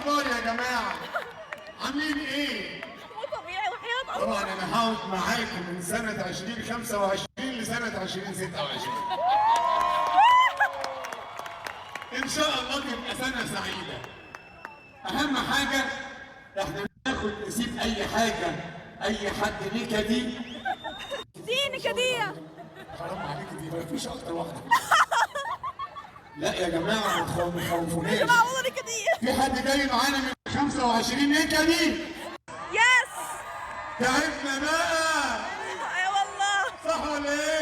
الاخبار يا جماعه؟ عاملين ايه؟ طبيعي وحياة الله. طبعا انا هقعد معاكم من سنه 2025 لسنه 2026. ان شاء الله تبقى سنه سعيده. اهم حاجه احنا ناخد نسيب اي حاجه، اي حد نكدي دي نكدية. حرام عليك، دي مفيش اكتر واحده. لا يا جماعه ما تخوفوناش. يا جماعة والله نكدية. في حد جاي معانا من 25 نكدي؟ يس. تعبنا بقى. اي والله. صح ولا ايه؟